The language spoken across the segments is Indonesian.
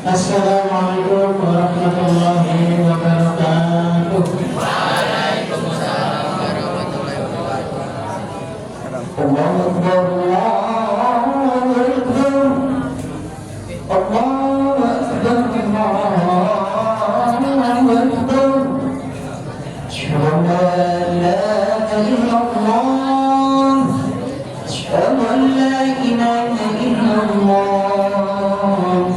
Assalamualaikum warahmatullahi wabarakatuh. Waalaikumsalam warahmatullahi wabarakatuh. Allahu Akbar, Allahu Akbar, Allahu Akbar, Allahu Akbar. Asyhadu an la ilaha illallah, asyhadu an la ilaha illallah,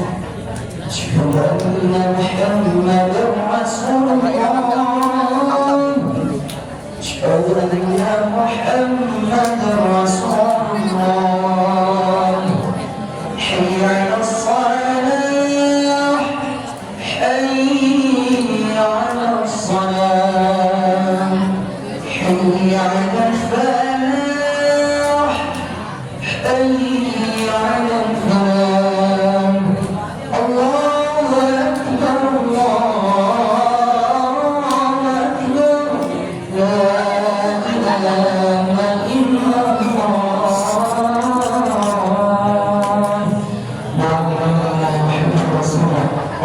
asyhadu anna Muhammadar Rasulullah, asyhadu anna Muhammadar Rasulullah. Hayya 'alas salah, hayya 'alas salah, hayya 'alal falah, hayya 'alal falah. Allahu Akbar, Allahu Akbar, la ilaha illallah.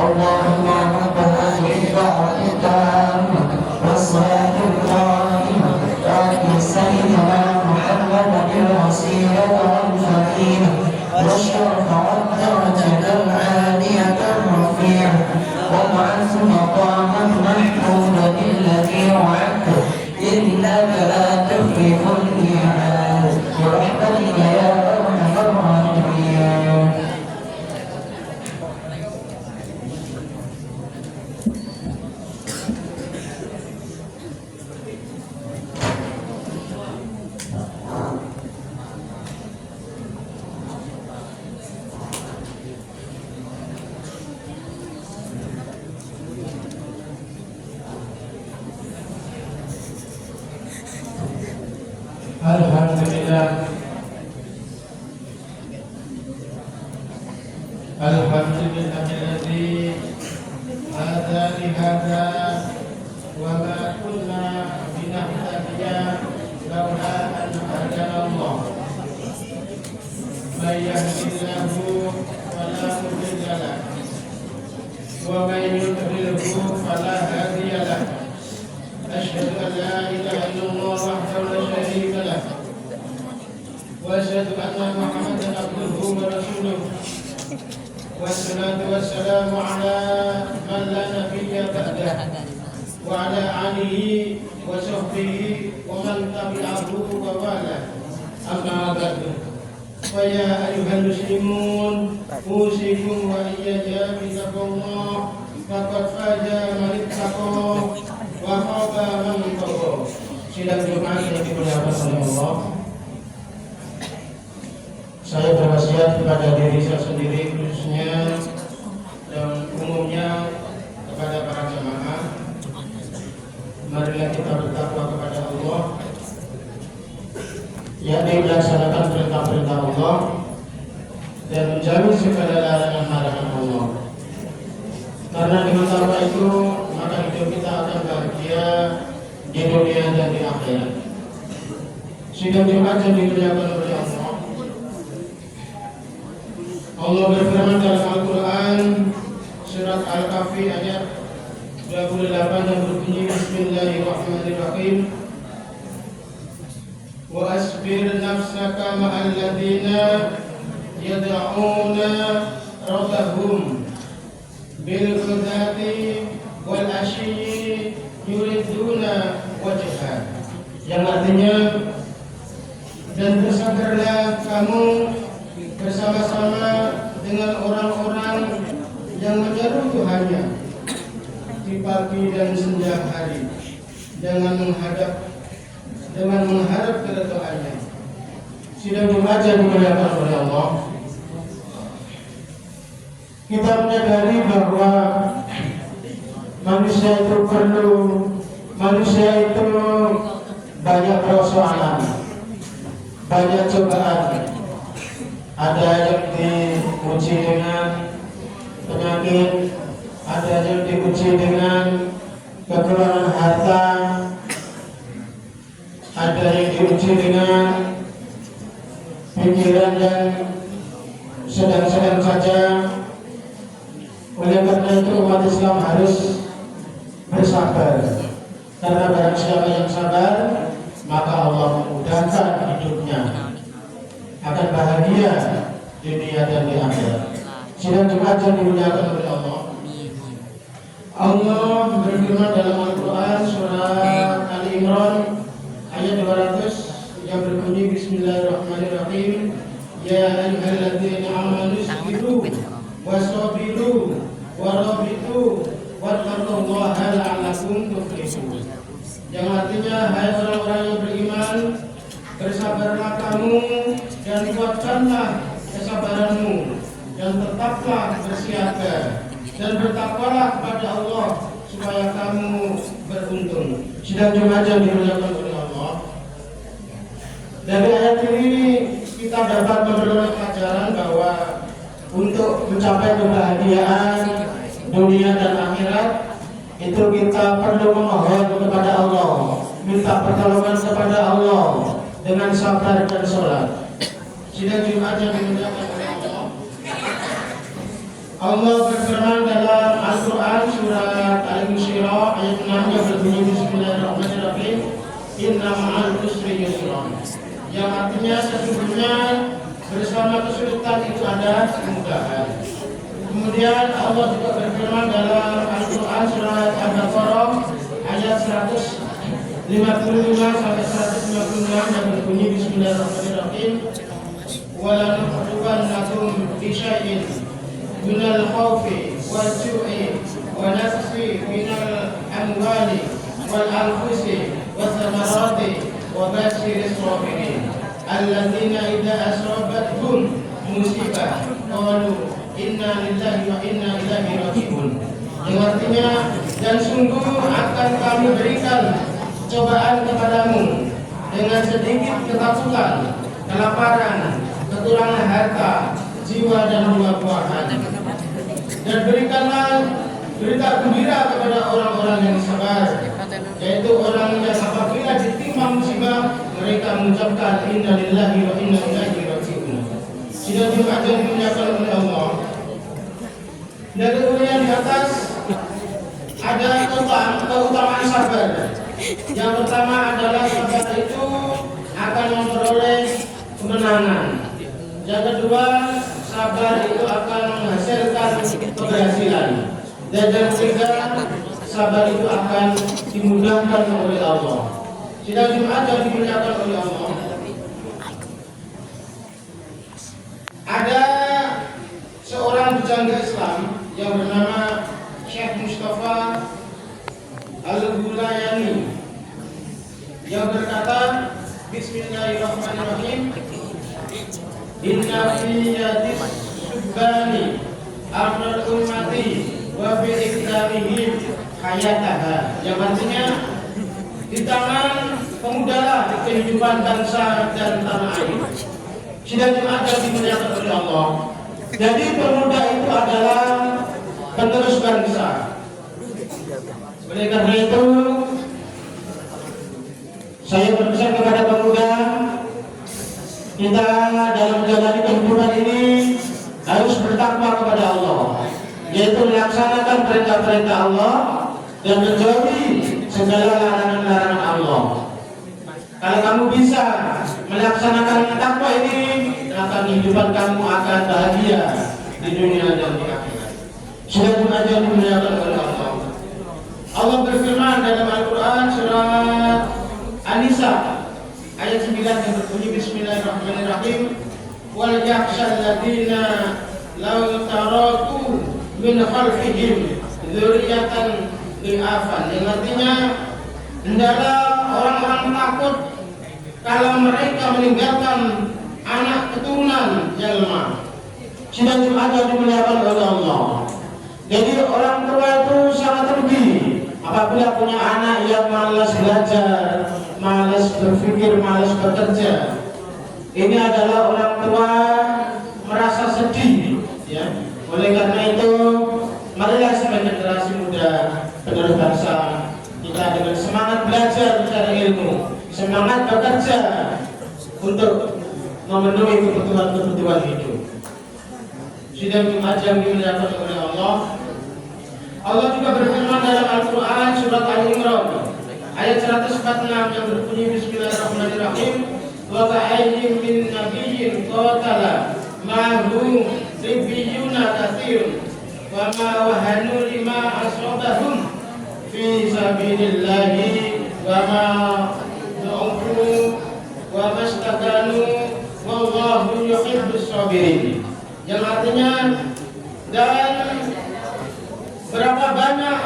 اللهم رب هذه الدعوة التامة والصلاة القائمة آت سيدنا محمدا الوسيلة والفضيلة والشرف والدرجة العالية الرفيعة وابعث مقاما محمودا الذي وعدته إنك لا تخلف الميعاد برحمتك يا أرحم الراحمين. Alhamdulillah, alhamdulillahilladzi hadani hadza wa ma kunna linahtadiya laula an hadana Allah. Man yahdihillahu fala mudilla lahu wa man yudlilhu fala hadiya lahu. أشهد أن لا إله إلا الله وحده لا شريك له وأشهد أن محمدا عبده ورسوله والصلاة والسلام على من لا نبي بعده وعلى آله وصحبه ومن تبعه ووالاه أما بعد فيا أيها المسلمون أوصيكم وإياي بتقوى الله فقد فاز من اتقى wa khaba man taqa. Sidang Jumat yang dimuliakan oleh Allah, saya berwasiat kepada diri saya sendiri khususnya dan umumnya kepada para jamaah, marilah kita bertakwa kepada Allah, yakni melaksanakan perintah-perintah Allah dan menjauhi segala larangan-larangan Allah. Karena dengan takwa itu maka hidup kita akan bahagia di dunia dan di akhirat. Sidang Jumat yang dimuliakan oleh Allah, Allah berfirman dalam Al-Quran surat Al-Kahfi ayat 28 yang berbunyi Bismillahirrahmanirrahim. Wa asbir nafsaka ma'al ladina yad'una rabbahum bil ghadati wal asyi yuriduna wajhah, yang artinya dan bersabarlah kamu bersama-sama dengan orang-orang yang menyeru Tuhannya di pagi dan senja hari dengan mengharap keridhaannya. Sidang Jumat yang dimuliakan oleh Allah, kita menyadari bahwa manusia itu banyak persoalan, banyak cobaan. Ada yang diuji dengan penyakit, ada yang diuji dengan kekurangan harta, ada yang diuji dengan pikiran yang sedang-sedang saja. siapa yang sabar, maka Allah memudahkan hidupnya, akan bahagia di dunia dan di akhirat. Sidang Jumat yang dimuliakan oleh Allah. Allah berfirman dalam Al-Quran surat Ali Imran ayat 200 yang berbunyi Bismillahirrahmanirrahim. Ya ayyuhalladzina amanu isbiru wasabiru warabitu wattaqullaha la'allakum tuflihun. Yang artinya, hai orang-orang yang beriman, bersabarlah kamu dan kuatkanlah kesabaranmu dan tetaplah bersiaga dan bertakwalah kepada Allah supaya kamu beruntung. Sidang Jumat yang dimuliakan oleh Allah. Dari ayat ini kita dapat memperoleh pelajaran bahwa untuk mencapai kebahagiaan dunia dan akhirat itu kita perlu memohon kepada Allah, minta pertolongan kepada Allah dengan sabar dan sholat. Sidang Jumat yang dimuliakan oleh Allah. Allah berfirman dalam Al-Quran surat Al-Insyirah ayat 6 yang berbunyi Bismillahirrahmanirrahim. Inna ma'al usri yusra. Yang artinya sesungguhnya bersama kesulitan itu ada kemudahan. Kemudian Allah juga berfirman dalam Al-Quran surat Al-Baqarah ayat 155 sampai 156 yang berbunyi Bismillahirrahmanirrahim. Wa lanabluwannakum bi syai'in minal khawfi wal ju'i wa naqsi minal amwali wal anfusi was samarati wa basyiris sabirin alladzina idza asabathum musibah qalu inna lillahi wa inna ilaihi raji'un. Yang artinya, dan sungguh akan kami berikan cobaan kepadamu dengan sedikit ketakutan, kelaparan, kekurangan harta, jiwa dan buah-buahan. Dan berikanlah berita gembira kepada orang-orang yang sabar, yaitu orang yang apabila ditimpa musibah mereka mengucapkan inna lillahi wa inna ilaihi raji'un. Sidang Jumat yang dimuliakan oleh Allah. Dari uraian di atas ada keutamaan sabar. Yang pertama adalah sabar itu akan memperoleh kemenangan. Yang kedua, sabar itu akan menghasilkan keberhasilan. Dan yang ketiga, sabar itu akan dimudahkan oleh Allah. Sidang Jumat yang dimuliakan oleh Allah. Ada seorang pujangga Islam yang bernama Syekh Mustafa Al-Gulayani yang berkata, Bismillahirrahmanirrahim. Inna fi yadis subbani amrul ummati wa fi ikramihim hayataha. Yang artinya, di tangan pemuda kehidupan bangsa dan tanah air. Sidang Jumat yang dimuliakan oleh Allah. Jadi pemuda itu adalah penerus bangsa. Oleh karena itu, saya berpesan kepada pemuda, kita dalam menjalani kehidupan ini harus bertakwa kepada Allah, yaitu melaksanakan perintah-perintah Allah dan menjauhi segala larangan-larangan Allah. Kalau kamu bisa melaksanakan takwa ini, maka kehidupan kamu akan bahagia di dunia dan di akhirat. Sudah aja dimuliakan oleh Allah. Allah berfirman dalam Al-Quran surat An-Nisa ayat 9 yang berbunyi Bismillahirrahmanirrahim. Wal yakhshal ladina law taraku min khalfihim dzurriyyatan dhi'afan. Yang artinya, hendaklah orang-orang takut kalau mereka meninggalkan anak keturunan yang lemah. Sidang Jumat yang dimuliakan oleh Allah. Jadi orang tua itu sangat rugi apabila punya anak yang malas belajar, malas berpikir, malas bekerja. Ini adalah orang tua merasa sedih, ya. Oleh karena itu, marilah sebagai generasi muda penerus bangsa, kita dengan semangat belajar mencari ilmu, semangat bekerja untuk memenuhi kebutuhan hidup. Sidang Jumat yang dimuliakan oleh Allah. Allah juga berfirman dalam Al-Quran surat Al-Imran ayat 146 yang berbunyi Bismillahirrahmanirrahim. Wa ka'ayyin min nabiyyin qatala ma'hum ribbiyuna katsirun wa ma wahanu lima asabahum fi sabilillahi wa ma du'ufu wa mastakanu wallahu yuhibbus sabirin. Yang artinya, dan berapa banyak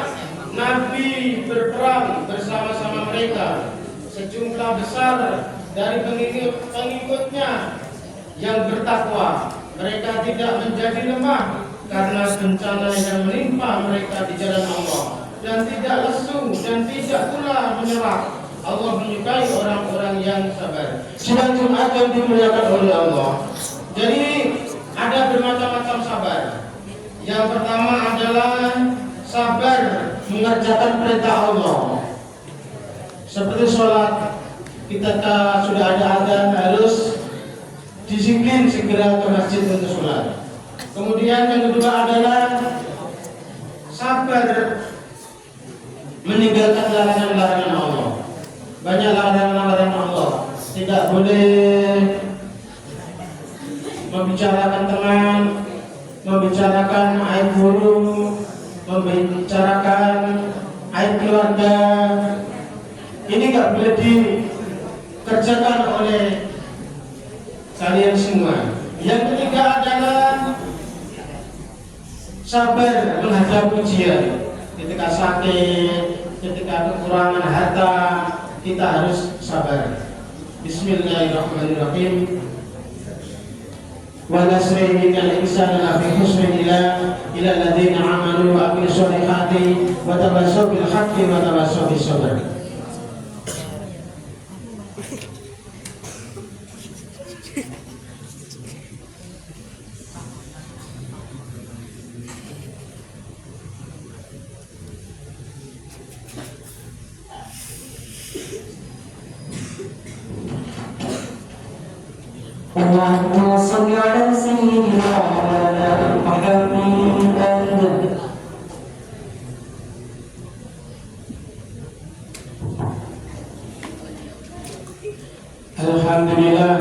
nabi berperang bersama-sama mereka, sejumlah besar dari pengikutnya yang bertakwa, mereka tidak menjadi lemah karena bencana yang menimpa mereka di jalan Allah, dan tidak lesu dan tidak pula menyerah. Allah menyukai orang-orang yang sabar. Sidang Jumat yang dimuliakan oleh Allah. Jadi ada bermacam-macam sabar. Yang pertama adalah sabar mengerjakan perintah Allah. Seperti sholat, kita sudah ada adzan, harus disiplin segera ke masjid untuk sholat. Kemudian yang kedua adalah sabar meninggalkan larangan-larangan Allah. Banyak larangan-larangan Allah. Tidak boleh membicarakan teman, membicarakan aib guru, membicarakan aib keluarga. Ini nggak boleh dikerjakan oleh kalian semua. Yang ketiga adalah sabar menghadapi ujian. Ketika sakit, ketika kekurangan harta, kita harus sabar. Bismillahirrahmanirrahim. Wa nasri innal insana lafi khusrin illa alladziina aamanu wa amilus solihati wa tawassaw bil haqqi wa tawassaw bis sabr. Allahumma shalli ala sayyidina Muhammad. Alhamdulillah.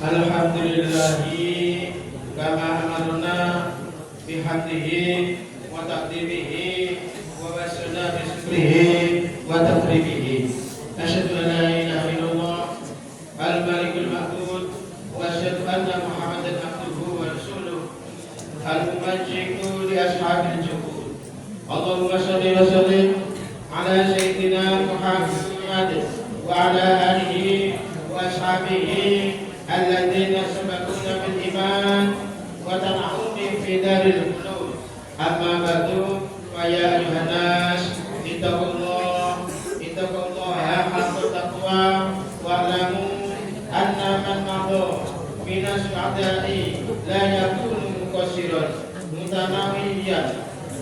Alhamdulillahi kama amarna bihamdihi wa taqdimihi wa wasna bi syukrihi wa takribihi. Asyhadu an la ilaha illallah al-malikul ma'bud wa asyhadu anna Muhammadan abduhu wa rasuluh al-mumajjidu li ashabil juhud. Allahumma shalli wa sallim ala sayyidina Muhammad wa ala alihi wa ashabihi alladzina sabaquna bil iman wa tan'umi fi daril khulud. Amma ba'du, fa ya ayuhan nas ittaqullaha haqqa taqwa wa'lamu anna man madha minas a'da'i la yakunu muqassiran mutanawiyan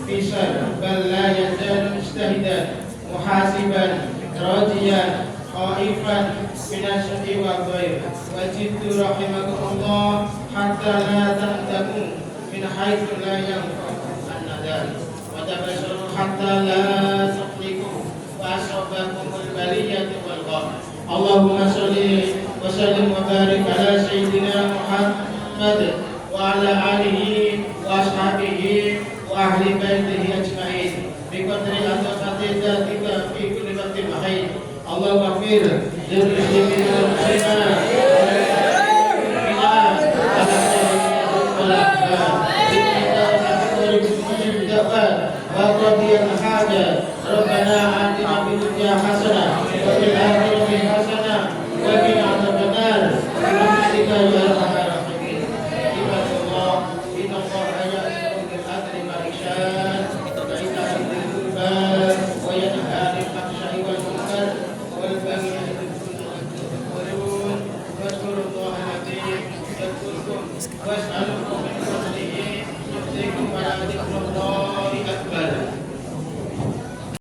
fisal bal la yazalu mustahidan muhasiban radiyan khaifan minasyi wa ghair wajidtu rahimakumullah hatta la ta'tamu min haitsu la yanfa'u an-nadal wa tabassaru hatta la tuqliqu wa asabakumul baliyatu wal gham. Allahumma shalli wa sallim wa barik ala sayyidina Muhammad wa ala alihi wa ashabihi wa ahli baitihi ajma'in bi qadri al-fatihah fi kulli waqtin wa hin. Allahumma fir lil muslimin wal muslimat wa qadiyal haja rabbana